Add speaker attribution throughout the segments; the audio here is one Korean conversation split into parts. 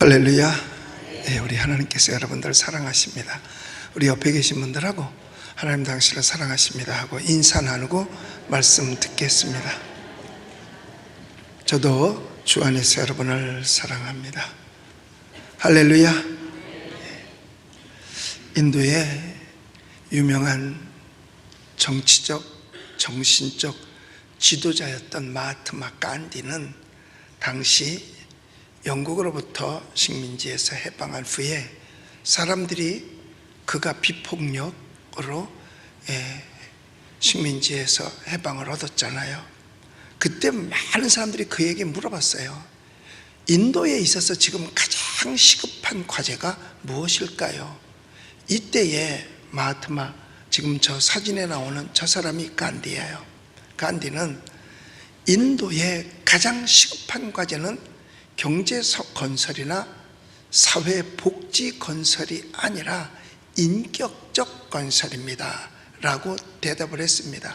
Speaker 1: 할렐루야. 네, 우리 하나님께서 여러분들 사랑하십니다. 우리 옆에 계신 분들하고 하나님 당신을 사랑하십니다 하고 인사 나누고 말씀 듣겠습니다. 저도 주 안에서 여러분을 사랑합니다. 할렐루야. 인도의 유명한 정치적, 정신적 지도자였던 마하트마 간디는 당시 영국으로부터 식민지에서 해방한 후에 사람들이 그가 비폭력으로 식민지에서 해방을 얻었잖아요. 그때 많은 사람들이 그에게 물어봤어요. 인도에 있어서 지금 가장 시급한 과제가 무엇일까요? 이때에 마하트마, 지금 저 사진에 나오는 저 사람이 간디예요. 간디는 인도의 가장 시급한 과제는 경제 건설이나 사회 복지 건설이 아니라 인격적 건설입니다 라고 대답을 했습니다.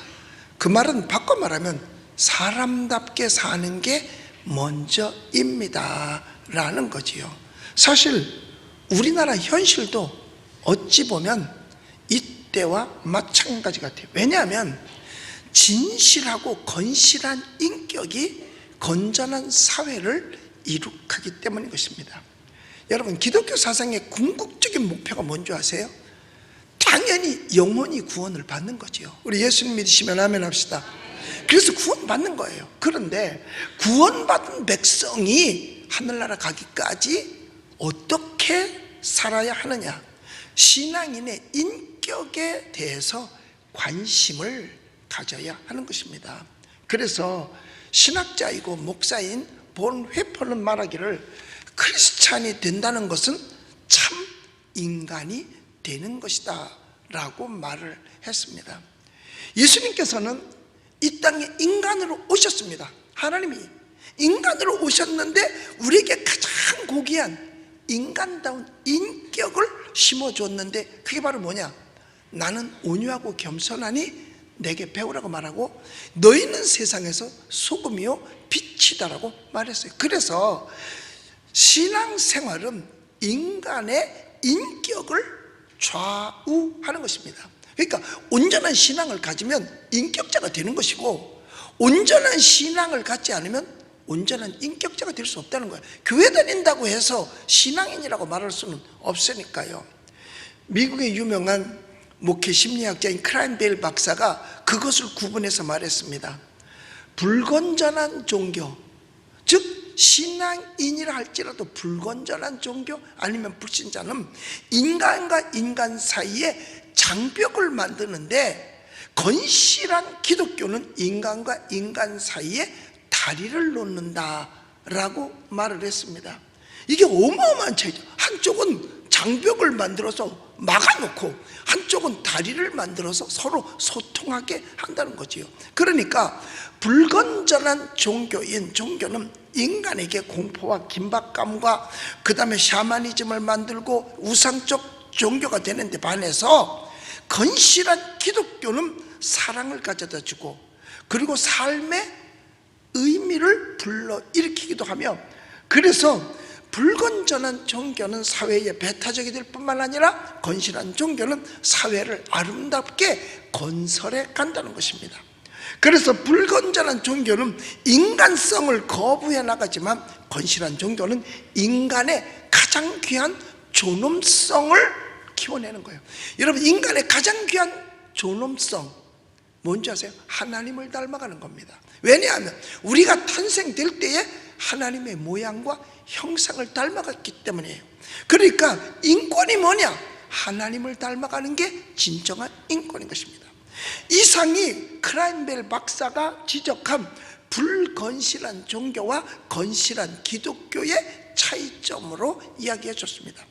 Speaker 1: 그 말은 바꿔 말하면 사람답게 사는 게 먼저입니다 라는 거지요. 사실 우리나라 현실도 어찌 보면 이때와 마찬가지 같아요. 왜냐하면 진실하고 건실한 인격이 건전한 사회를 이룩하기 때문인 것입니다. 여러분, 기독교 사상의 궁극적인 목표가 뭔지 아세요? 당연히 영혼이 구원을 받는 거죠. 우리 예수님 믿으시면 아멘 합시다. 그래서 구원받는 거예요. 그런데 구원받은 백성이 하늘나라 가기까지 어떻게 살아야 하느냐, 신앙인의 인격에 대해서 관심을 가져야 하는 것입니다. 그래서 신학자이고 목사인 본 회퍼는 말하기를 크리스찬이 된다는 것은 참 인간이 되는 것이다 라고 말을 했습니다. 예수님께서는 이 땅에 인간으로 오셨습니다. 하나님이 인간으로 오셨는데 우리에게 가장 고귀한 인간다운 인격을 심어줬는데 그게 바로 뭐냐? 나는 온유하고 겸손하니 내게 배우라고 말하고 너희는 세상에서 소금이요 빛이다라고 말했어요. 그래서 신앙생활은 인간의 인격을 좌우하는 것입니다. 그러니까 온전한 신앙을 가지면 인격자가 되는 것이고 온전한 신앙을 갖지 않으면 온전한 인격자가 될 수 없다는 거예요. 교회 다닌다고 해서 신앙인이라고 말할 수는 없으니까요. 미국의 유명한 목회 심리학자인 크라인베일 박사가 그것을 구분해서 말했습니다. 불건전한 종교, 즉 신앙인이라 할지라도 불건전한 종교 아니면 불신자는 인간과 인간 사이에 장벽을 만드는데 건실한 기독교는 인간과 인간 사이에 다리를 놓는다라고 말을 했습니다. 이게 어마어마한 차이죠. 한쪽은 장벽을 만들어서 막아놓고 한쪽은 다리를 만들어서 서로 소통하게 한다는 거지요. 그러니까 불건전한 종교는 인간에게 공포와 긴박감과 그 다음에 샤머니즘을 만들고 우상적 종교가 되는데 반해서 건실한 기독교는 사랑을 가져다 주고 그리고 삶의 의미를 불러일으키기도 하며, 그래서 불건전한 종교는 사회에 배타적이 될 뿐만 아니라 건실한 종교는 사회를 아름답게 건설해 간다는 것입니다. 그래서 불건전한 종교는 인간성을 거부해 나가지만 건실한 종교는 인간의 가장 귀한 존엄성을 키워내는 거예요. 여러분, 인간의 가장 귀한 존엄성 뭔지 아세요? 하나님을 닮아가는 겁니다. 왜냐하면 우리가 탄생될 때에 하나님의 모양과 형상을 닮아갔기 때문이에요. 그러니까 인권이 뭐냐? 하나님을 닮아가는 게 진정한 인권인 것입니다. 이상이 크라인벨 박사가 지적한 불건실한 종교와 건실한 기독교의 차이점으로 이야기해 줬습니다.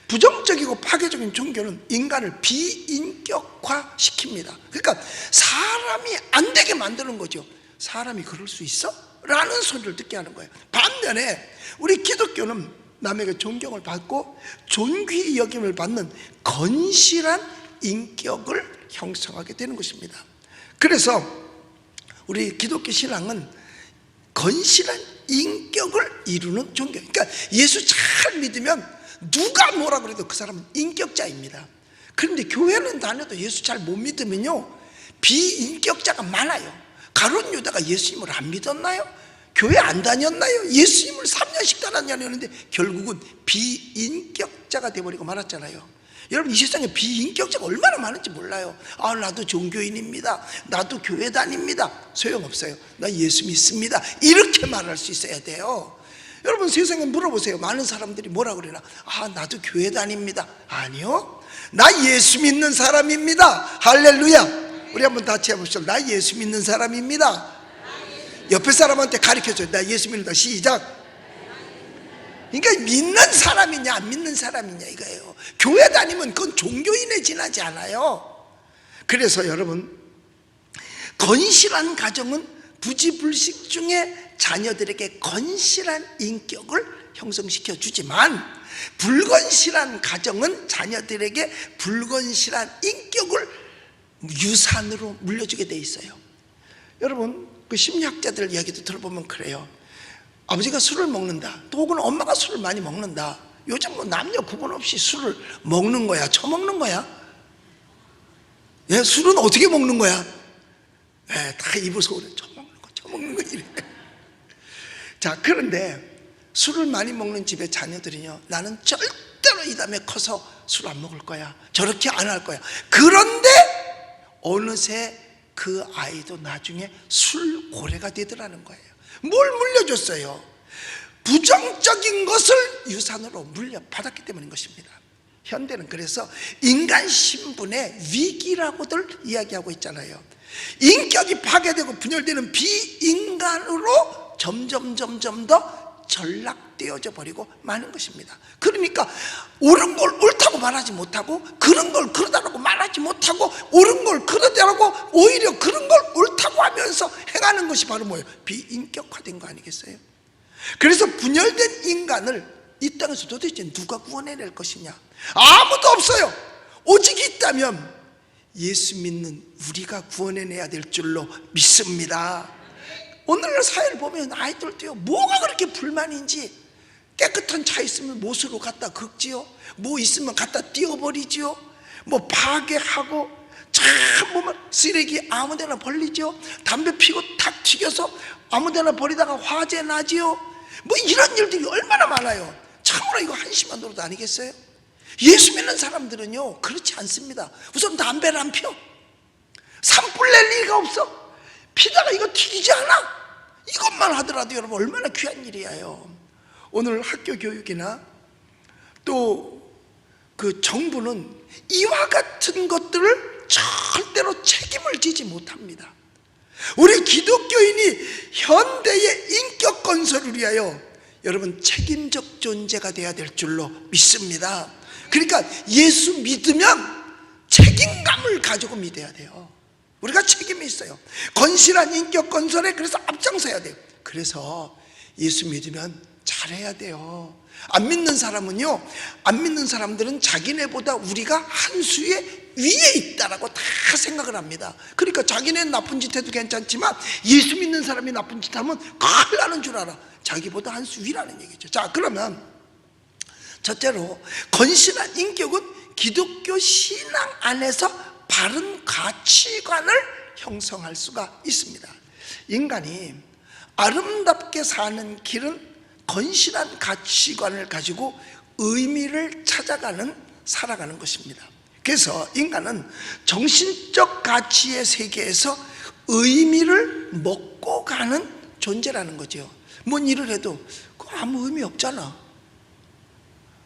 Speaker 1: 부정적이고 파괴적인 종교는 인간을 비인격화 시킵니다. 그러니까 사람이 안 되게 만드는 거죠. 사람이 그럴 수 있어? 라는 소리를 듣게 하는 거예요. 반면에 우리 기독교는 남에게 존경을 받고 존귀 여김을 받는 건실한 인격을 형성하게 되는 것입니다. 그래서 우리 기독교 신앙은 건실한 인격을 이루는 종교. 그러니까 예수 잘 믿으면 누가 뭐라 그래도 그 사람은 인격자입니다. 그런데 교회는 다녀도 예수 잘 못 믿으면요, 비인격자가 많아요. 가룟 유다가 예수님을 안 믿었나요? 교회 안 다녔나요? 예수님을 3년씩 따랐냐는데 결국은 비인격자가 돼버리고 말았잖아요. 여러분, 이 세상에 비인격자가 얼마나 많은지 몰라요. 나도 종교인입니다, 나도 교회 다닙니다. 소용없어요. 나 예수 믿습니다, 이렇게 말할 수 있어야 돼요. 여러분, 세상에 물어보세요. 많은 사람들이 뭐라 그러나? 나도 교회 다닙니다. 아니요, 나 예수 믿는 사람입니다. 할렐루야. 우리 한번 같이 해보시죠. 나 예수 믿는 사람입니다. 옆에 사람한테 가르쳐줘요. 나 예수 믿는다. 시작. 그러니까 믿는 사람이냐 안 믿는 사람이냐 이거예요. 교회 다니면 그건 종교인에 지나지 않아요. 그래서 여러분, 건실한 가정은 부지불식 중에 자녀들에게 건실한 인격을 형성시켜 주지만, 불건실한 가정은 자녀들에게 불건실한 인격을 유산으로 물려주게 돼 있어요. 여러분, 그 심리학자들 이야기도 들어보면 그래요. 아버지가 술을 먹는다, 또 혹은 엄마가 술을 많이 먹는다. 요즘 뭐 남녀 구분 없이 술을 먹는 거야, 처먹는 거야? 예, 술은 어떻게 먹는 거야? 예, 다 입어서 그래. 처먹는 거 이래. 자, 그런데 술을 많이 먹는 집의 자녀들이요, 나는 절대로 이 다음에 커서 술 안 먹을 거야, 저렇게 안 할 거야. 그런데 어느새 그 아이도 나중에 술고래가 되더라는 거예요. 뭘 물려줬어요? 부정적인 것을 유산으로 물려받았기 때문인 것입니다. 현대는 그래서 인간 신분의 위기라고들 이야기하고 있잖아요. 인격이 파괴되고 분열되는 비인간으로 점점 더 전락되어져 버리고 마는 것입니다. 그러니까 옳은 걸 옳다고 말하지 못하고, 그런 걸 그러다라고 말하지 못하고, 옳은 걸 그러다라고 오히려 그런 걸 옳다고 하면서 행하는 것이 바로 뭐예요? 비인격화된 거 아니겠어요? 그래서 분열된 인간을 이 땅에서 도대체 누가 구원해낼 것이냐? 아무도 없어요. 오직 있다면 예수 믿는 우리가 구원해내야 될 줄로 믿습니다. 오늘날 사회를 보면 아이들도요, 뭐가 그렇게 불만인지, 깨끗한 차 있으면 못으로 갖다 긁지요, 뭐 있으면 갖다 띄워버리지요, 뭐 파괴하고, 참 보면 쓰레기 아무데나 버리죠, 담배 피고 탁 튀겨서 아무데나 버리다가 화재 나지요. 뭐 이런 일들이 얼마나 많아요. 참으로 이거 한심한 노릇 아니겠어요? 예수 믿는 사람들은요 그렇지 않습니다. 우선 담배를 안 피워. 산불 낼 리가 없어. 피다가 이거 튀기지 않아. 이것만 하더라도 여러분 얼마나 귀한 일이에요. 오늘 학교 교육이나 또 그 정부는 이와 같은 것들을 절대로 책임을 지지 못합니다. 우리 기독교인이 현대의 인격 건설을 위하여 여러분 책임적 존재가 되어야 될 줄로 믿습니다. 그러니까 예수 믿으면 책임감을 가지고 믿어야 돼요. 우리가 책임이 있어요. 건실한 인격 건설에 그래서 앞장서야 돼요. 그래서 예수 믿으면 잘해야 돼요. 안 믿는 사람은요, 안 믿는 사람들은 자기네보다 우리가 한 수의 위에 있다라고 다 생각을 합니다. 그러니까 자기네는 나쁜 짓 해도 괜찮지만 예수 믿는 사람이 나쁜 짓 하면 큰일 나는 줄 알아. 자기보다 한 수 위라는 얘기죠. 자, 그러면 첫째로 건실한 인격은 기독교 신앙 안에서 바른 가치관을 형성할 수가 있습니다. 인간이 아름답게 사는 길은 건실한 가치관을 가지고 의미를 찾아가는, 살아가는 것입니다. 그래서 인간은 정신적 가치의 세계에서 의미를 먹고 가는 존재라는 거죠. 뭔 일을 해도 그거 아무 의미 없잖아.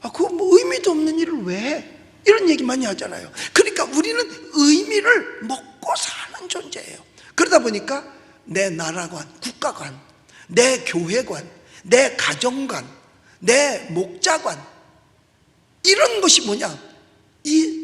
Speaker 1: 그거 뭐 의미도 없는 일을 왜 해? 이런 얘기 많이 하잖아요. 그러니까 우리는 의미를 먹고 사는 존재예요. 그러다 보니까 내 나라관, 국가관, 내 교회관, 내 가정관, 내 목자관, 이런 것이 뭐냐? 이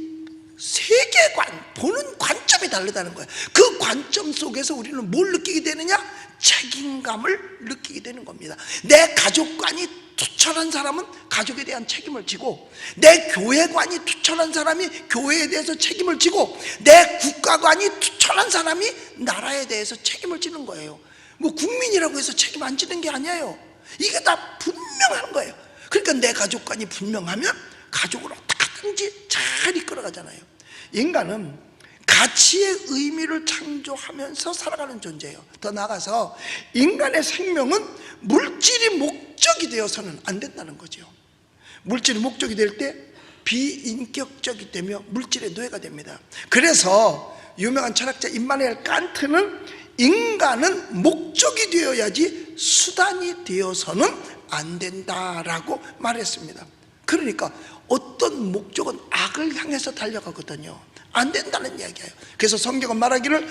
Speaker 1: 세계관, 보는 관점이 다르다는 거예요. 그 관점 속에서 우리는 뭘 느끼게 되느냐? 책임감을 느끼게 되는 겁니다. 내 가족관이 투철한 사람은 가족에 대한 책임을 지고, 내 교회관이 투철한 사람이 교회에 대해서 책임을 지고, 내 국가관이 투철한 사람이 나라에 대해서 책임을 지는 거예요. 뭐 국민이라고 해서 책임 안 지는 게 아니에요. 이게 다 분명한 거예요. 그러니까 내 가족관이 분명하면 가족을 어떻게든지 잘 이끌어가잖아요. 인간은 가치의 의미를 창조하면서 살아가는 존재예요. 더 나아가서 인간의 생명은 물질이 목적이 되어서는 안 된다는 거죠. 물질이 목적이 될 때 비인격적이 되며 물질의 노예가 됩니다. 그래서 유명한 철학자 임마누엘 칸트는 인간은 목적이 되어야지 수단이 되어서는 안 된다라고 말했습니다. 그러니까 어떤 목적은 악을 향해서 달려가거든요. 안 된다는 이야기예요. 그래서 성경은 말하기를,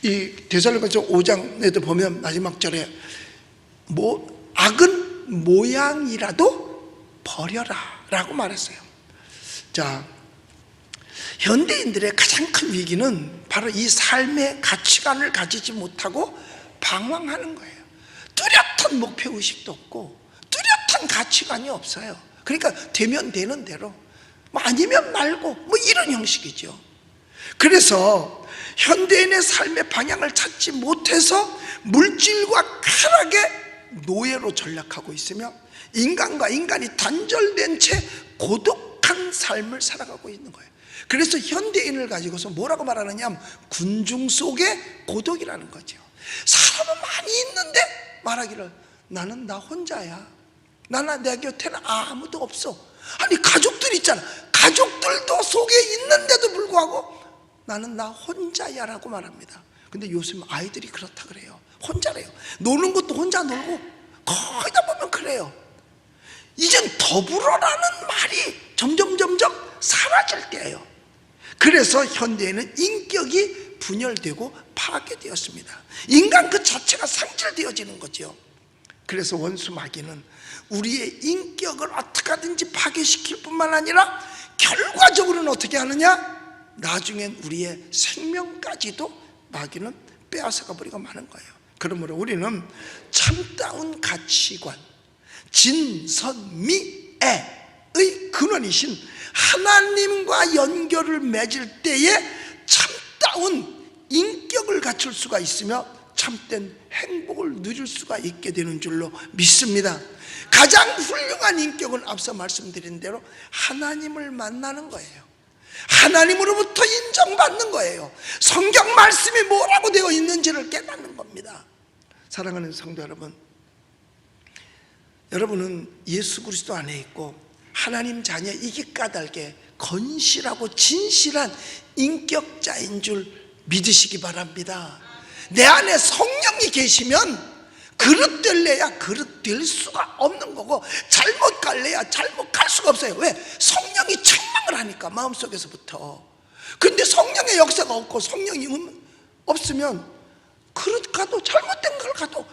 Speaker 1: 이 데살로니가서 5장에도 보면 마지막 절에 악은 모양이라도 버려라 라고 말했어요. 자, 현대인들의 가장 큰 위기는 바로 이 삶의 가치관을 가지지 못하고 방황하는 거예요. 뚜렷한 목표의식도 없고 뚜렷한 가치관이 없어요. 그러니까 되면 되는 대로, 뭐 아니면 말고, 뭐 이런 형식이죠. 그래서 현대인의 삶의 방향을 찾지 못해서 물질과 쾌락의 노예로 전락하고 있으며 인간과 인간이 단절된 채 고독한 삶을 살아가고 있는 거예요. 그래서 현대인을 가지고서 뭐라고 말하느냐 하면 군중 속의 고독이라는 거죠. 사람은 많이 있는데 말하기를 나는 나 혼자야. 나는 내 곁에는 아무도 없어. 아니 가족들 있잖아. 가족들도 속에 있는데도 불구하고 나는 나 혼자야 라고 말합니다. 근데 요즘 아이들이 그렇다 그래요. 혼자래요. 노는 것도 혼자 놀고 거의 다 보면 그래요. 이젠 더불어라는 말이 점점 사라질 때예요. 그래서 현대에는 인격이 분열되고 파괴되었습니다. 인간 그 자체가 상실되어지는 거죠. 그래서 원수 마귀는 우리의 인격을 어떻게 하든지 파괴시킬 뿐만 아니라 결과적으로는 어떻게 하느냐? 나중엔 우리의 생명까지도 마귀는 빼앗아가 버리고 마는 거예요. 그러므로 우리는 참다운 가치관, 진선미애의 근원이신 하나님과 연결을 맺을 때에 참다운 인격을 갖출 수가 있으며 참된 행복을 누릴 수가 있게 되는 줄로 믿습니다. 가장 훌륭한 인격은 앞서 말씀드린 대로 하나님을 만나는 거예요. 하나님으로부터 인정받는 거예요. 성경 말씀이 뭐라고 되어 있는지를 깨닫는 겁니다. 사랑하는 성도 여러분, 여러분은 예수 그리스도 안에 있고 하나님 자녀이기 까닭에 건실하고 진실한 인격자인 줄 믿으시기 바랍니다. 내 안에 성령이 계시면 그릇 될래야 그릇 될 수가 없는 거고 잘못 갈래야 잘못 갈 수가 없어요. 왜? 성령이 책망을 하니까 마음속에서부터. 근데 성령의 역사가 없고 성령이 없으면 그릇 가도 잘못된 걸 가도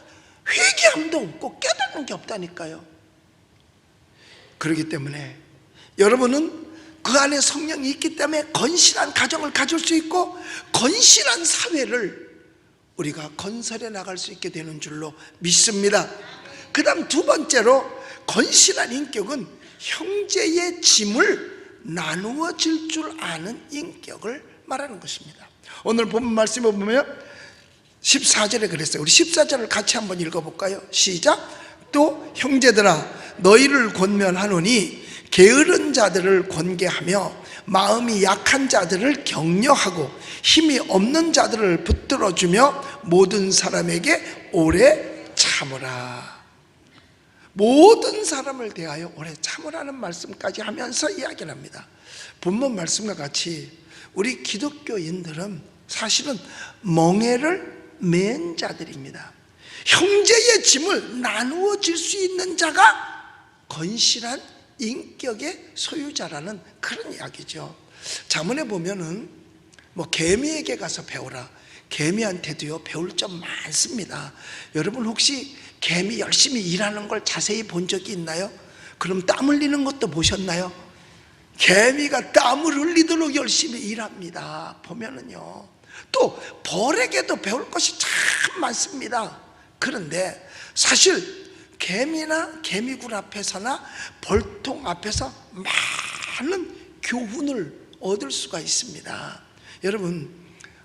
Speaker 1: 회개함도 없고 깨닫는 게 없다니까요. 그렇기 때문에 여러분은 그 안에 성령이 있기 때문에 건실한 가정을 가질 수 있고 건실한 사회를 우리가 건설해 나갈 수 있게 되는 줄로 믿습니다. 그 다음 두 번째로 건실한 인격은 형제의 짐을 나누어 질 줄 아는 인격을 말하는 것입니다. 오늘 본문 말씀을 보면 14절에 그랬어요. 우리 14절을 같이 한번 읽어볼까요? 시작. 또 형제들아 너희를 권면하노니 게으른 자들을 권계하며 마음이 약한 자들을 격려하고 힘이 없는 자들을 붙들어주며 모든 사람에게 오래 참으라. 모든 사람을 대하여 오래 참으라는 말씀까지 하면서 이야기를 합니다. 본문 말씀과 같이 우리 기독교인들은 사실은 멍에를 맨 자들입니다. 형제의 짐을 나누어 질 수 있는 자가 건실한 인격의 소유자라는 그런 이야기죠. 잠언에 보면은 뭐 개미에게 가서 배우라. 개미한테도요 배울 점 많습니다. 여러분 혹시 개미 열심히 일하는 걸 자세히 본 적이 있나요? 그럼 땀 흘리는 것도 보셨나요? 개미가 땀을 흘리도록 열심히 일합니다. 보면은요. 또 벌에게도 배울 것이 참 많습니다. 그런데 사실 개미나 개미굴 앞에서나 벌통 앞에서 많은 교훈을 얻을 수가 있습니다. 여러분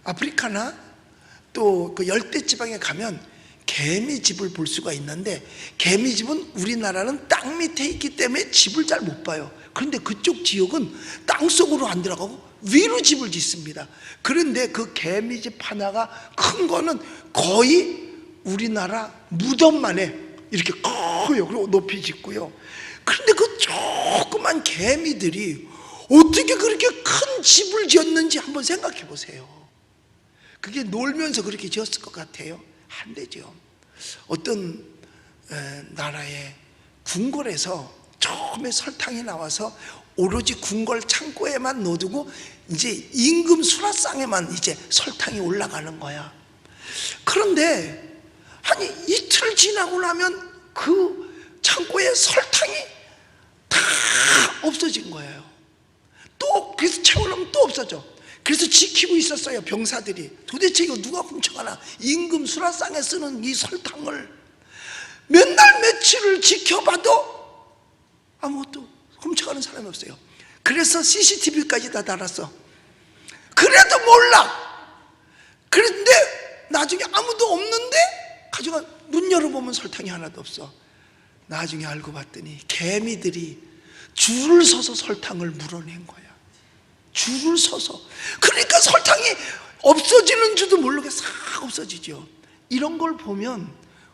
Speaker 1: 아프리카나 또 그 열대지방에 가면 개미집을 볼 수가 있는데, 개미집은 우리나라는 땅 밑에 있기 때문에 집을 잘 못 봐요. 그런데 그쪽 지역은 땅속으로 안 들어가고 위로 집을 짓습니다. 그런데 그 개미집 하나가 큰 거는 거의 우리나라 무덤만에 이렇게 커요. 그리고 높이 짓고요. 그런데 그 조그만 개미들이 어떻게 그렇게 큰 집을 지었는지 한번 생각해 보세요. 그게 놀면서 그렇게 지었을 것 같아요? 안 되죠. 어떤 나라의 궁궐에서 처음에 설탕이 나와서 오로지 궁궐 창고에만 넣어두고 이제 임금 수라상에만 이제 설탕이 올라가는 거야. 그런데 아니 이틀 지나고 나면 그 창고에 설탕이 다 없어진 거예요. 또 그래서 채우려면 또 없어져. 그래서 지키고 있었어요, 병사들이. 도대체 이거 누가 훔쳐가나? 임금 수라상에 쓰는 이 설탕을 몇 날 며칠을 지켜봐도 아무것도 훔쳐가는 사람이 없어요. 그래서 CCTV까지 다 달았어. 그래도 몰라. 그런데 나중에 아무도 없는데 가져가 문 열어보면 설탕이 하나도 없어. 나중에 알고 봤더니 개미들이 줄을 서서 설탕을 물어낸 거야. 줄을 서서. 그러니까 설탕이 없어지는 줄도 모르게 싹 없어지죠. 이런 걸 보면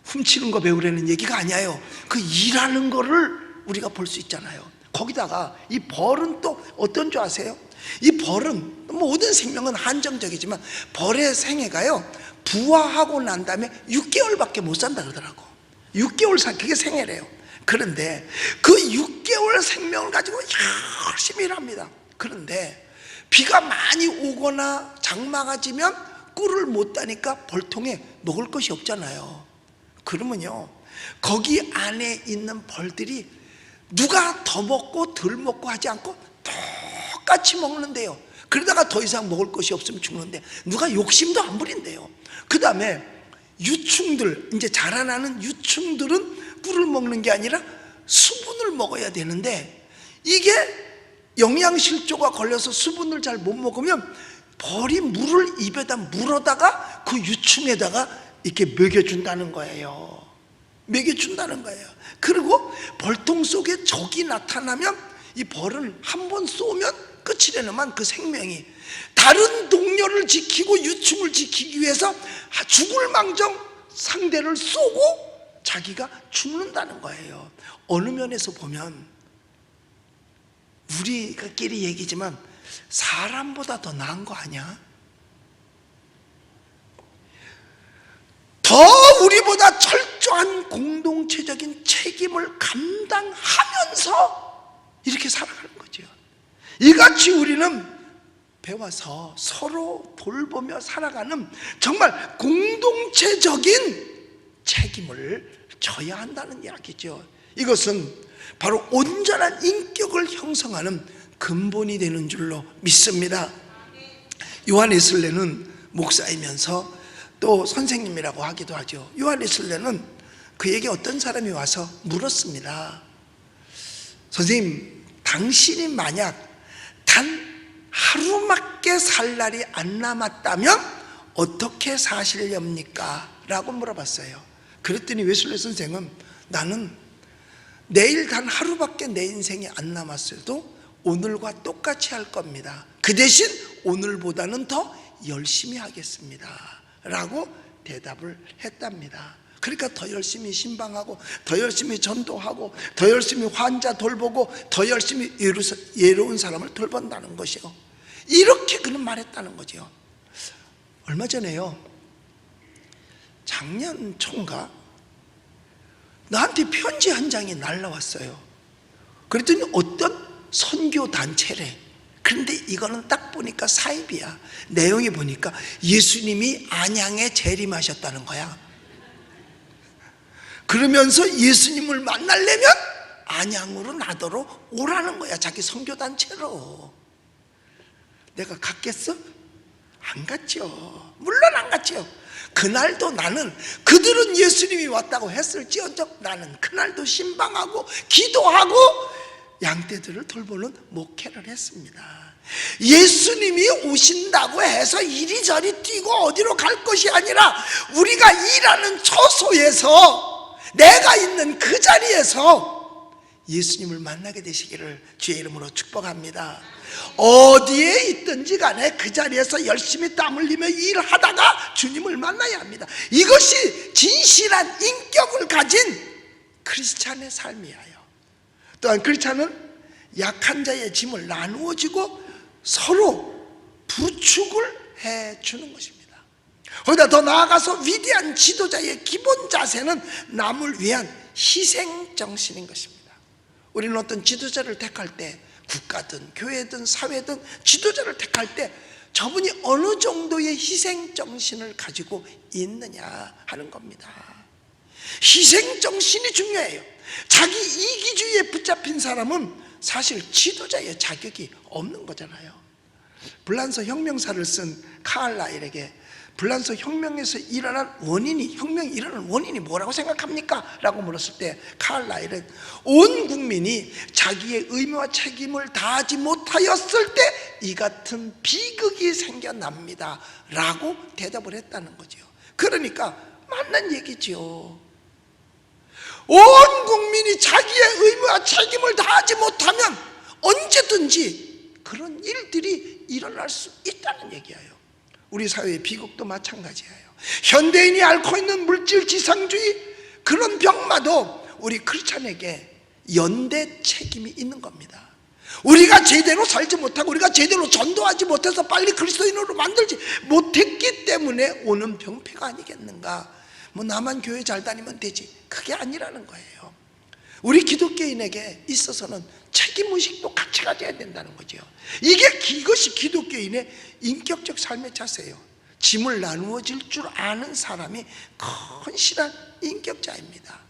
Speaker 1: 훔치는 거 배우라는 얘기가 아니에요. 그 일하는 거를 우리가 볼 수 있잖아요. 거기다가 이 벌은 또 어떤 줄 아세요? 이 벌은 모든 생명은 한정적이지만 벌의 생애가요, 부화하고 난 다음에 6개월밖에 못 산다 그러더라고. 6개월 그게 생애래요. 그런데 그 6개월 생명을 가지고 열심히 일합니다. 그런데 비가 많이 오거나 장마가 지면 꿀을 못 따니까 벌통에 먹을 것이 없잖아요. 그러면요, 거기 안에 있는 벌들이 누가 더 먹고 덜 먹고 하지 않고 똑같이 먹는데요. 그러다가 더 이상 먹을 것이 없으면 죽는데 누가 욕심도 안 부린대요. 그 다음에 유충들, 이제 자라나는 유충들은 꿀을 먹는 게 아니라 수분을 먹어야 되는데, 이게 영양실조가 걸려서 수분을 잘 못 먹으면 벌이 물을 입에다 물어다가 그 유충에다가 이렇게 먹여준다는 거예요. 먹여준다는 거예요. 그리고 벌통 속에 적이 나타나면 이 벌은 한 번 쏘면 끝이라는만 그 생명이 다른 동료를 지키고 유충을 지키기 위해서 죽을 망정 상대를 쏘고 자기가 죽는다는 거예요. 어느 면에서 보면 우리끼리 얘기지만 사람보다 더 나은 거 아니야? 더 우리보다 철저한 공동체적인 책임을 감당하면서 이렇게 살아가는 거죠. 이같이 우리는 배워서 서로 돌보며 살아가는 정말 공동체적인 책임을 져야 한다는 이야기죠. 이것은 바로 온전한 인격을 형성하는 근본이 되는 줄로 믿습니다. 요한 웨슬레는 목사이면서 또 선생님이라고 하기도 하죠. 요한 웨슬레는 그에게 어떤 사람이 와서 물었습니다. 선생님, 당신이 만약 단 하루밖에 살 날이 안 남았다면 어떻게 사시렵니까? 라고 물어봤어요. 그랬더니 웨슬레 선생은 나는 내일 단 하루밖에 내 인생이 안 남았어도 오늘과 똑같이 할 겁니다. 그 대신 오늘보다는 더 열심히 하겠습니다 라고 대답을 했답니다. 그러니까 더 열심히 신방하고 더 열심히 전도하고 더 열심히 환자 돌보고 더 열심히 예로운 사람을 돌본다는 것이요, 이렇게 그는 말했다는 거죠. 얼마 전에요, 작년 초인가 나한테 편지 한 장이 날라왔어요. 그랬더니 어떤 선교단체래. 그런데 이거는 딱 보니까 사입이야. 내용이 보니까 예수님이 안양에 재림하셨다는 거야. 그러면서 예수님을 만나려면 안양으로 나더러 오라는 거야. 자기 선교단체로. 내가 갔겠어? 안 갔죠. 물론 안 갔죠. 그날도 나는 그들은 예수님이 왔다고 했을지언정 나는 그날도 신방하고 기도하고 양떼들을 돌보는 목회를 했습니다. 예수님이 오신다고 해서 이리저리 뛰고 어디로 갈 것이 아니라 우리가 일하는 처소에서, 내가 있는 그 자리에서 예수님을 만나게 되시기를 주의 이름으로 축복합니다. 어디에 있든지 간에 그 자리에서 열심히 땀 흘리며 일하다가 주님을 만나야 합니다. 이것이 진실한 인격을 가진 크리스찬의 삶이에요. 또한 크리스찬은 약한 자의 짐을 나누어지고 서로 부축을 해주는 것입니다. 거기다 더 나아가서 위대한 지도자의 기본 자세는 남을 위한 희생정신인 것입니다. 우리는 어떤 지도자를 택할 때, 국가든 교회든 사회든 지도자를 택할 때 저분이 어느 정도의 희생정신을 가지고 있느냐 하는 겁니다. 희생정신이 중요해요. 자기 이기주의에 붙잡힌 사람은 사실 지도자의 자격이 없는 거잖아요. 불란서 혁명사를 쓴 카를 라일에게 불란서 혁명에서 일어난 원인이, 혁명이 일어난 원인이 뭐라고 생각합니까? 라고 물었을 때 카를 라일은 온 국민이 자기의 의무와 책임을 다하지 못하였을 때 이 같은 비극이 생겨납니다 라고 대답을 했다는 거죠. 그러니까 맞는 얘기죠. 온 국민이 자기의 의무와 책임을 다하지 못하면 언제든지 그런 일들이 일어날 수 있다는 얘기예요. 우리 사회의 비극도 마찬가지예요. 현대인이 앓고 있는 물질 지상주의, 그런 병마도 우리 크리스찬에게 연대 책임이 있는 겁니다. 우리가 제대로 살지 못하고 우리가 제대로 전도하지 못해서 빨리 그리스도인으로 만들지 못했기 때문에 오는 병폐가 아니겠는가. 뭐 나만 교회 잘 다니면 되지, 그게 아니라는 거예요. 우리 기독교인에게 있어서는 책임의식도 같이 가져야 된다는 거죠. 이것이 기독교인의 인격적 삶의 자세예요. 짐을 나누어질 줄 아는 사람이 건실한 인격자입니다.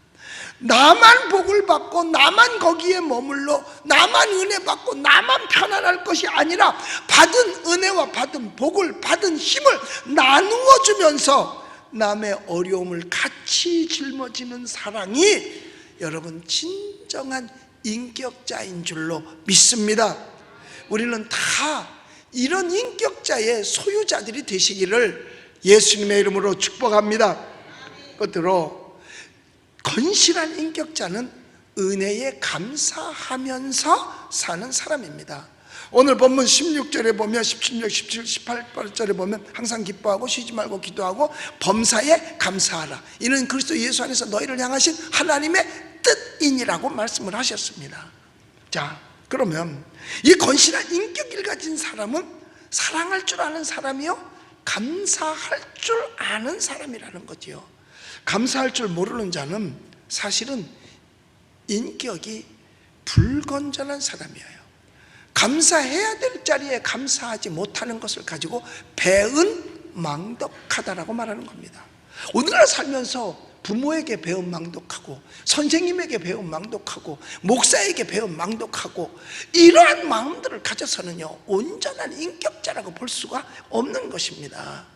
Speaker 1: 나만 복을 받고 나만 거기에 머물러 나만 은혜 받고 나만 편안할 것이 아니라 받은 은혜와 받은 복을, 받은 힘을 나누어 주면서 남의 어려움을 같이 짊어지는 사랑이 여러분 진정한 인격자인 줄로 믿습니다. 우리는 다 이런 인격자의 소유자들이 되시기를 예수님의 이름으로 축복합니다. 끝으로 건실한 인격자는 은혜에 감사하면서 사는 사람입니다. 오늘 본문 16절에 보면 16, 17, 18절에 보면 항상 기뻐하고 쉬지 말고 기도하고 범사에 감사하라. 이는 그리스도 예수 안에서 너희를 향하신 하나님의 뜻이니라고 말씀을 하셨습니다. 자, 그러면 이 건실한 인격을 가진 사람은 사랑할 줄 아는 사람이요, 감사할 줄 아는 사람이라는 거지요. 감사할 줄 모르는 자는 사실은 인격이 불건전한 사람이에요. 감사해야 될 자리에 감사하지 못하는 것을 가지고 배은망덕하다라고 말하는 겁니다. 오늘날 살면서 부모에게 배은망덕하고 선생님에게 배은망덕하고 목사에게 배은망덕하고 이러한 마음들을 가져서는요 온전한 인격자라고 볼 수가 없는 것입니다.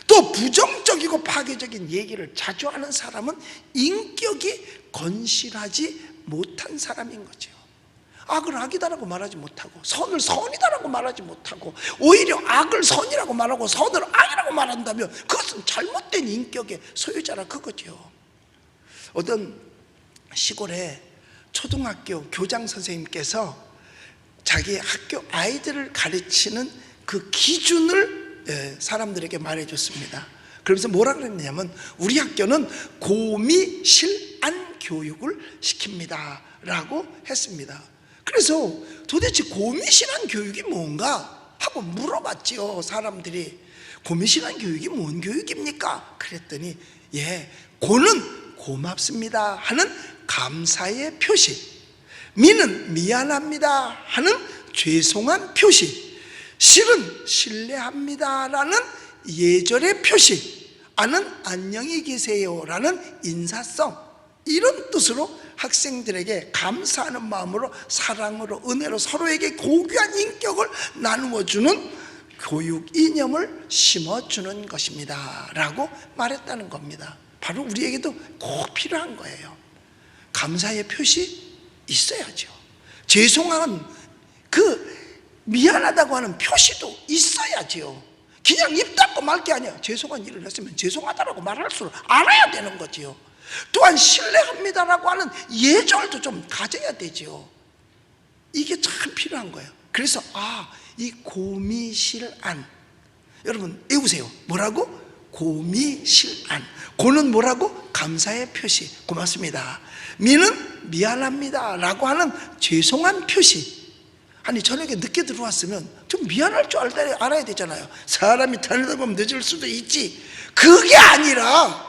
Speaker 1: 또 부정적이고 파괴적인 얘기를 자주 하는 사람은 인격이 건실하지 못한 사람인 거죠. 악을 악이다라고 말하지 못하고 선을 선이다라고 말하지 못하고 오히려 악을 선이라고 말하고 선을 악이라고 말한다면 그것은 잘못된 인격의 소유자라 그거죠. 어떤 시골에 초등학교 교장 선생님께서 자기 학교 아이들을 가르치는 그 기준을 사람들에게 말해줬습니다. 그러면서 뭐라 그랬냐면 우리 학교는 고미실안 교육을 시킵니다 라고 했습니다. 그래서 도대체 고미실안 교육이 뭔가 하고 물어봤지요. 사람들이 고미실안 교육이 뭔 교육입니까? 그랬더니 고는 고맙습니다 하는 감사의 표시, 미는 미안합니다 하는 죄송한 표시, 실은 신뢰합니다 라는 예절의 표시, 안은 안녕히 계세요 라는 인사성, 이런 뜻으로 학생들에게 감사하는 마음으로 사랑으로 은혜로 서로에게 고귀한 인격을 나누어주는 교육 이념을 심어주는 것입니다 라고 말했다는 겁니다. 바로 우리에게도 꼭 필요한 거예요. 감사의 표시 있어야죠. 죄송한 미안하다고 하는 표시도 있어야지요. 그냥 입 닫고 말 게 아니야. 죄송한 일을 했으면 죄송하다라고 말할 줄 알아야 되는 거지요. 또한 신뢰합니다라고 하는 예절도 좀 가져야 되지요. 이게 참 필요한 거예요. 그래서 이 고미실안, 여러분 외우세요. 뭐라고? 고미실안. 고는 뭐라고? 감사의 표시, 고맙습니다. 미는 미안합니다 라고 하는 죄송한 표시. 아니 저녁에 늦게 들어왔으면 좀 미안할 줄 알아야 되잖아요. 사람이 다니다 보면 늦을 수도 있지. 그게 아니라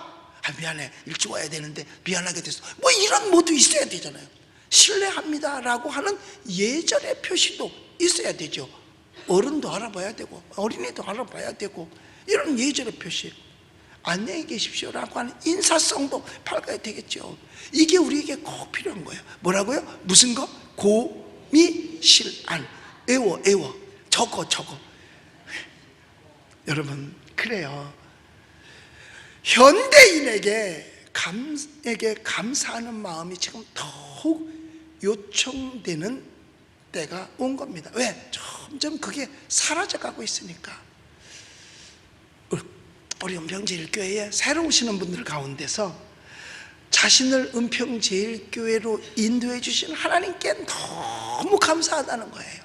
Speaker 1: 미안해, 일찍 와야 되는데 미안하게 됐어, 뭐 이런 모두 있어야 되잖아요. 신뢰합니다 라고 하는 예절의 표시도 있어야 되죠. 어른도 알아봐야 되고 어린이도 알아봐야 되고, 이런 예절의 표시. 안녕히 계십시오 라고 하는 인사성도 밝아야 되겠죠. 이게 우리에게 꼭 필요한 거예요. 뭐라고요? 무슨 거? 고미실안. 외워 적어. 여러분 그래요. 현대인에게 감사하는 마음이 지금 더욱 요청되는 때가 온 겁니다. 왜? 점점 그게 사라져가고 있으니까. 우리 은평제일교회에 새로 오시는 분들 가운데서 자신을 은평제일교회로 인도해 주신 하나님께 너무 감사하다는 거예요.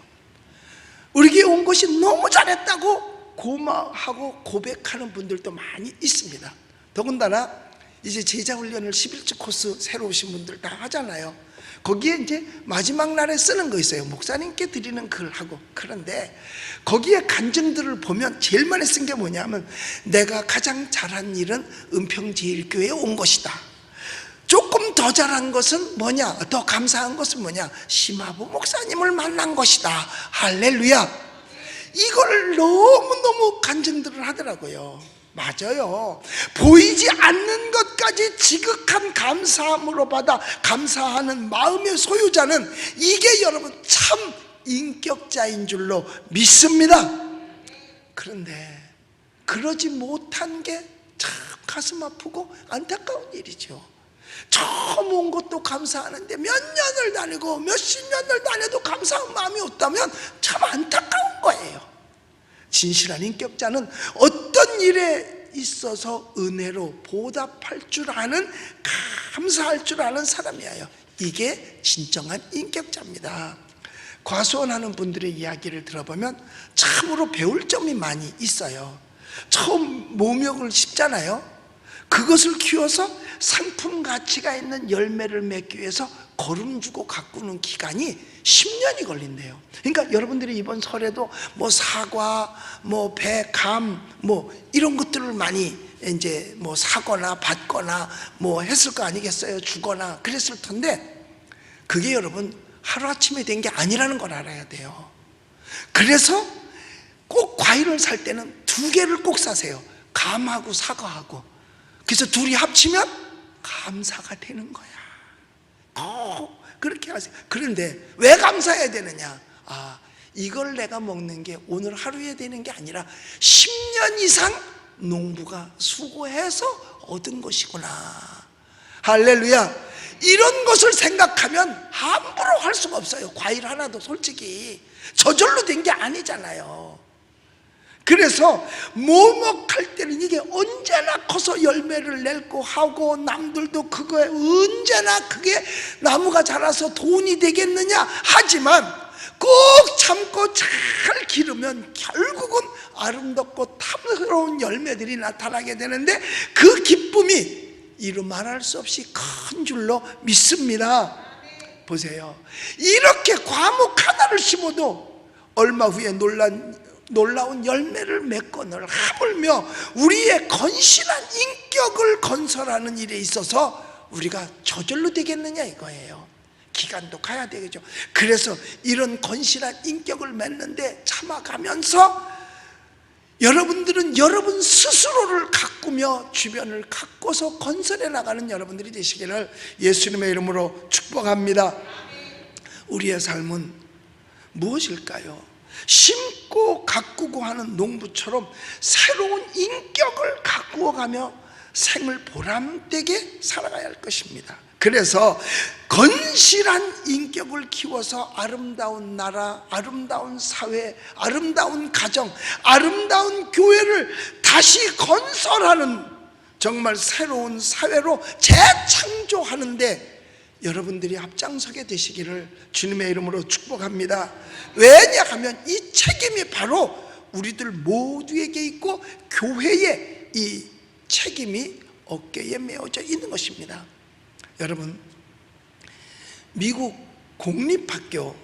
Speaker 1: 우리 교회 온 것이 너무 잘했다고 고마워하고 고백하는 분들도 많이 있습니다. 더군다나 이제 제자훈련을 11주 코스 새로 오신 분들 다 하잖아요. 거기에 이제 마지막 날에 쓰는 거 있어요. 목사님께 드리는 글하고. 그런데 거기에 간증들을 보면 제일 많이 쓴 게 뭐냐면, 내가 가장 잘한 일은 은평제일교회에 온 것이다. 조금 더 잘한 것은 뭐냐, 더 감사한 것은 뭐냐, 심화부 목사님을 만난 것이다. 할렐루야. 이걸 너무너무 간증들을 하더라고요. 맞아요. 보이지 않는 것까지 지극한 감사함으로 받아 감사하는 마음의 소유자는, 이게 여러분 참 인격자인 줄로 믿습니다. 그런데 그러지 못한 게 참 가슴 아프고 안타까운 일이죠. 처음 온 것도 감사하는데 몇 년을 다니고 몇십 년을 다녀도 감사한 마음이 없다면 참 안타까운 거예요. 진실한 인격자는 어떤 일에 있어서 은혜로 보답할 줄 아는, 감사할 줄 아는 사람이에요. 이게 진정한 인격자입니다. 과수원하는 분들의 이야기를 들어보면 참으로 배울 점이 많이 있어요. 처음 모욕을 심잖아요. 그것을 키워서 상품 가치가 있는 열매를 맺기 위해서 거름 주고 가꾸는 기간이 10년이 걸린대요. 그러니까 여러분들이 이번 설에도 뭐 사과, 뭐 배, 감, 뭐 이런 것들을 많이 이제 뭐 사거나 받거나 뭐 했을 거 아니겠어요? 주거나 그랬을 텐데, 그게 여러분 하루아침에 된 게 아니라는 걸 알아야 돼요. 그래서 꼭 과일을 살 때는 두 개를 꼭 사세요. 감하고 사과하고. 그래서 둘이 합치면 감사가 되는 거야. 그렇게 하세요. 그런데 왜 감사해야 되느냐? 이걸 내가 먹는 게 오늘 하루에 되는 게 아니라 10년 이상 농부가 수고해서 얻은 것이구나. 할렐루야. 이런 것을 생각하면 함부로 할 수가 없어요. 과일 하나도 솔직히 저절로 된 게 아니잖아요. 그래서 모목할 때는 이게 언제나 커서 열매를 낼고 하고, 남들도 그거에 언제나 그게 나무가 자라서 돈이 되겠느냐 하지만, 꼭 참고 잘 기르면 결국은 아름답고 탐스러운 열매들이 나타나게 되는데, 그 기쁨이 이루 말할 수 없이 큰 줄로 믿습니다. 보세요. 이렇게 과목 하나를 심어도 얼마 후에 놀라운 열매를 맺거늘, 하물며 우리의 건실한 인격을 건설하는 일에 있어서 우리가 저절로 되겠느냐 이거예요. 기간도 가야 되겠죠. 그래서 이런 건실한 인격을 맺는데 참아가면서 여러분들은 여러분 스스로를 가꾸며 주변을 가꿔서 건설해 나가는 여러분들이 되시기를 예수님의 이름으로 축복합니다. 우리의 삶은 무엇일까요? 심고 가꾸고 하는 농부처럼 새로운 인격을 가꾸어가며 생을 보람되게 살아가야 할 것입니다. 그래서 건실한 인격을 키워서 아름다운 나라, 아름다운 사회, 아름다운 가정, 아름다운 교회를 다시 건설하는 정말 새로운 사회로 재창조하는데 여러분들이 앞장서게 되시기를 주님의 이름으로 축복합니다. 왜냐하면 이 책임이 바로 우리들 모두에게 있고 교회의 이 책임이 어깨에 메어져 있는 것입니다. 여러분, 미국 공립학교,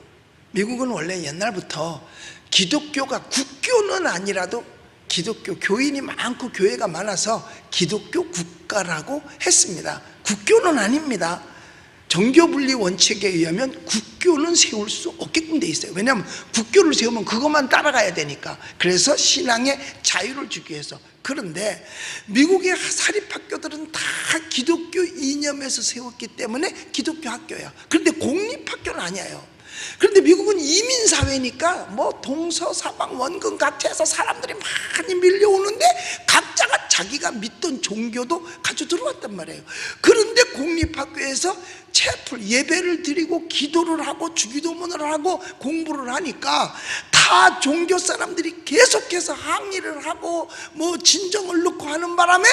Speaker 1: 미국은 원래 옛날부터 기독교가 국교는 아니라도 기독교 교인이 많고 교회가 많아서 기독교 국가라고 했습니다. 국교는 아닙니다. 정교분리 원칙에 의하면 국교는 세울 수 없게끔 돼 있어요. 왜냐하면 국교를 세우면 그것만 따라가야 되니까. 그래서 신앙의 자유를 주기 위해서. 그런데 미국의 사립학교들은 다 기독교 이념에서 세웠기 때문에 기독교 학교야. 그런데 공립학교는 아니에요. 그런데 미국은 이민사회니까 뭐 동서사방 원근 각지에서 사람들이 많이 밀려오는데 각자가 자기가 믿던 종교도 가지고 들어왔단 말이에요. 그런데 공립학교에서 채플 예배를 드리고 기도를 하고 주기도문을 하고 공부를 하니까 다 종교 사람들이 계속해서 항의를 하고 뭐 진정을 넣고 하는 바람에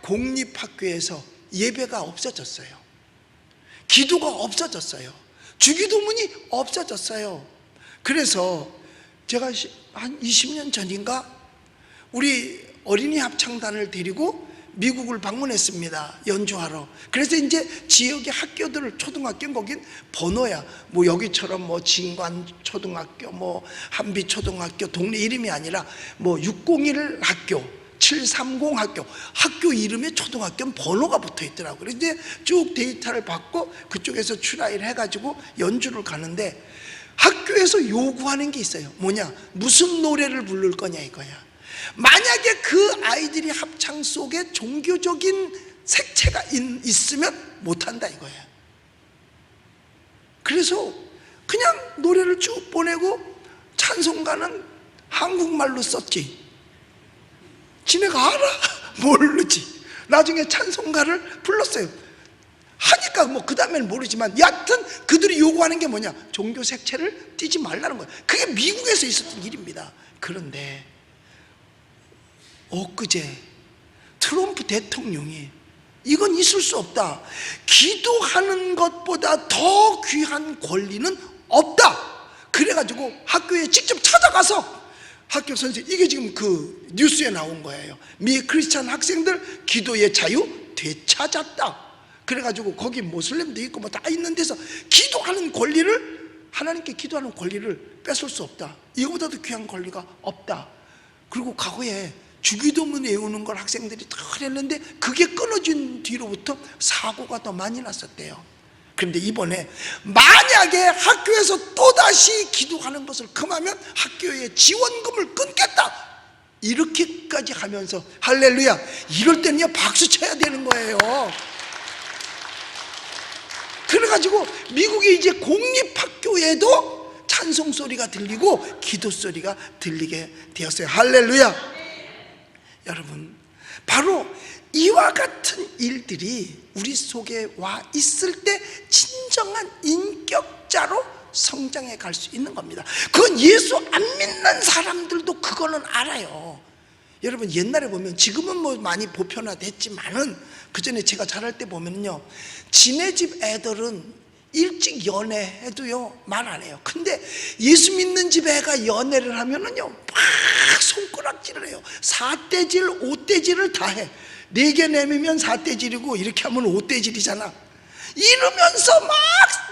Speaker 1: 공립학교에서 예배가 없어졌어요. 기도가 없어졌어요. 주기도문이 없어졌어요. 그래서 제가 한 20년 전인가 우리 어린이 합창단을 데리고 미국을 방문했습니다. 연주하러. 그래서 이제 지역의 학교들을, 초등학교는 거긴 번호야. 뭐 여기처럼 뭐 진관 초등학교, 뭐 한비 초등학교, 동네 이름이 아니라 뭐 601 학교, 730 학교, 학교 이름에 초등학교는 번호가 붙어 있더라고요. 그래서 이제 쭉 데이터를 받고 그쪽에서 출하를 해가지고 연주를 가는데 학교에서 요구하는 게 있어요. 뭐냐? 무슨 노래를 부를 거냐 이거야. 만약에 그 아이들이 합창 속에 종교적인 색채가 있으면 못한다 이거야. 그래서 그냥 노래를 쭉 보내고 찬송가는 한국말로 썼지. 지네가 알아? 모르지. 나중에 찬송가를 불렀어요. 하니까 뭐 그 다음에는 모르지만 여하튼 그들이 요구하는 게 뭐냐? 종교 색채를 띠지 말라는 거야. 그게 미국에서 있었던 일입니다. 그런데 엊그제 트럼프 대통령이 이건 있을 수 없다. 기도하는 것보다 더 귀한 권리는 없다. 그래가지고 학교에 직접 찾아가서 학교 선생님, 이게 지금 그 뉴스에 나온 거예요. 미 크리스찬 학생들 기도의 자유 되찾았다. 그래가지고 거기 모슬렘도 있고 뭐 다 있는 데서 기도하는 권리를, 하나님께 기도하는 권리를 뺏을 수 없다. 이거보다도 귀한 권리가 없다. 그리고 과거에 주기도문 외우는 걸 학생들이 다 했는데 그게 끊어진 뒤로부터 사고가 더 많이 났었대요. 그런데 이번에 만약에 학교에서 또다시 기도하는 것을 금하면 학교의 지원금을 끊겠다, 이렇게까지 하면서 할렐루야, 이럴 때는요 박수 쳐야 되는 거예요. 그래가지고 미국의 이제 공립학교에도 찬송 소리가 들리고 기도 소리가 들리게 되었어요. 할렐루야. 여러분, 바로 이와 같은 일들이 우리 속에 와 있을 때 진정한 인격자로 성장해 갈 수 있는 겁니다. 그건 예수 안 믿는 사람들도 그거는 알아요. 여러분, 옛날에 보면, 지금은 뭐 많이 보편화됐지만은 그전에 제가 자랄 때 보면요, 지네 집 애들은 일찍 연애해도요 말 안 해요. 근데 예수 믿는 집 애가 연애를 하면은요 막 손가락질을 해요. 4대질 5대질을 다 해. 4개 내미면 4대질이고 이렇게 하면 5대질이잖아. 이러면서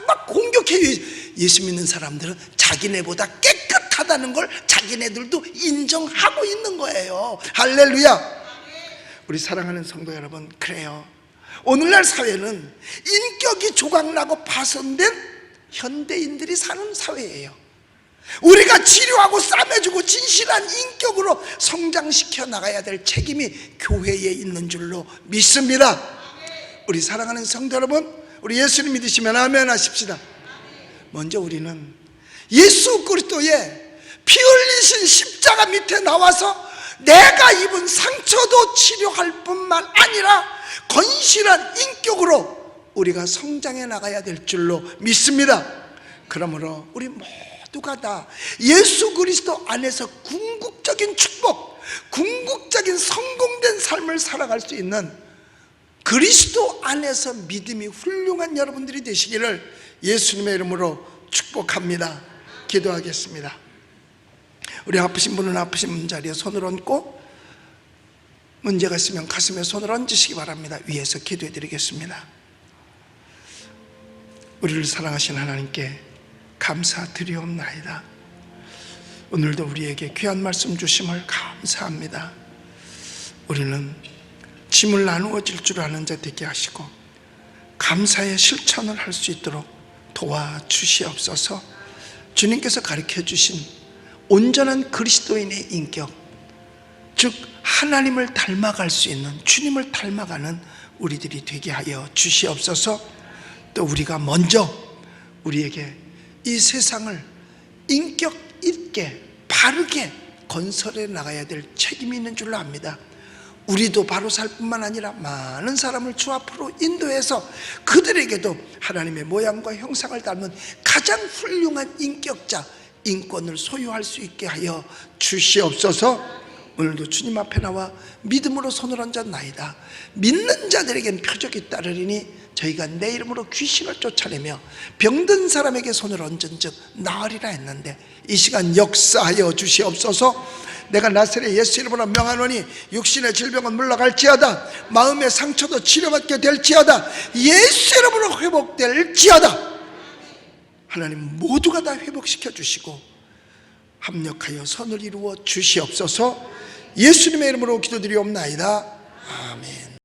Speaker 1: 막 공격해요. 예수 믿는 사람들은 자기네보다 깨끗하다는 걸 자기네들도 인정하고 있는 거예요. 할렐루야. 우리 사랑하는 성도 여러분, 그래요. 오늘날 사회는 인격이 조각나고 파손된 현대인들이 사는 사회예요. 우리가 치료하고 싸매주고 진실한 인격으로 성장시켜 나가야 될 책임이 교회에 있는 줄로 믿습니다. 우리 사랑하는 성도 여러분, 우리 예수님 믿으시면 아멘 하십시다. 먼저 우리는 예수 그리스도의 피 흘리신 십자가 밑에 나와서 내가 입은 상처도 치료할 뿐만 아니라 건실한 인격으로 우리가 성장해 나가야 될 줄로 믿습니다. 그러므로 우리 모두가 다 예수 그리스도 안에서 궁극적인 축복, 궁극적인 성공된 삶을 살아갈 수 있는 그리스도 안에서 믿음이 훌륭한 여러분들이 되시기를 예수님의 이름으로 축복합니다. 기도하겠습니다. 우리 아프신 분은 아프신 자리에 손을 얹고, 문제가 있으면 가슴에 손을 얹으시기 바랍니다. 위에서 기도해 드리겠습니다. 우리를 사랑하신 하나님께 감사드리옵나이다. 오늘도 우리에게 귀한 말씀 주심을 감사합니다. 우리는 짐을 나누어질 줄 아는 자 되게 하시고 감사의 실천을 할 수 있도록 도와주시옵소서. 주님께서 가르쳐 주신 온전한 그리스도인의 인격, 즉 하나님을 닮아갈 수 있는, 주님을 닮아가는 우리들이 되게 하여 주시옵소서. 또 우리가 먼저 우리에게 이 세상을 인격 있게 바르게 건설해 나가야 될 책임이 있는 줄로 압니다. 우리도 바로 살 뿐만 아니라 많은 사람을 주 앞으로 인도해서 그들에게도 하나님의 모양과 형상을 닮은 가장 훌륭한 인격자, 인권을 소유할 수 있게 하여 주시옵소서. 오늘도 주님 앞에 나와 믿음으로 손을 얹었나이다. 믿는 자들에겐 표적이 따르리니 저희가 내 이름으로 귀신을 쫓아내며 병든 사람에게 손을 얹은 즉 나으리라 했는데, 이 시간 역사하여 주시옵소서. 내가 나사렛 예수 이름으로 명하노니 육신의 질병은 물러갈지어다, 마음의 상처도 치료받게 될지어다, 예수 이름으로 회복될지어다. 하나님 모두가 다 회복시켜 주시고 합력하여 선을 이루어 주시옵소서. 예수님의 이름으로 기도드리옵나이다. 아멘.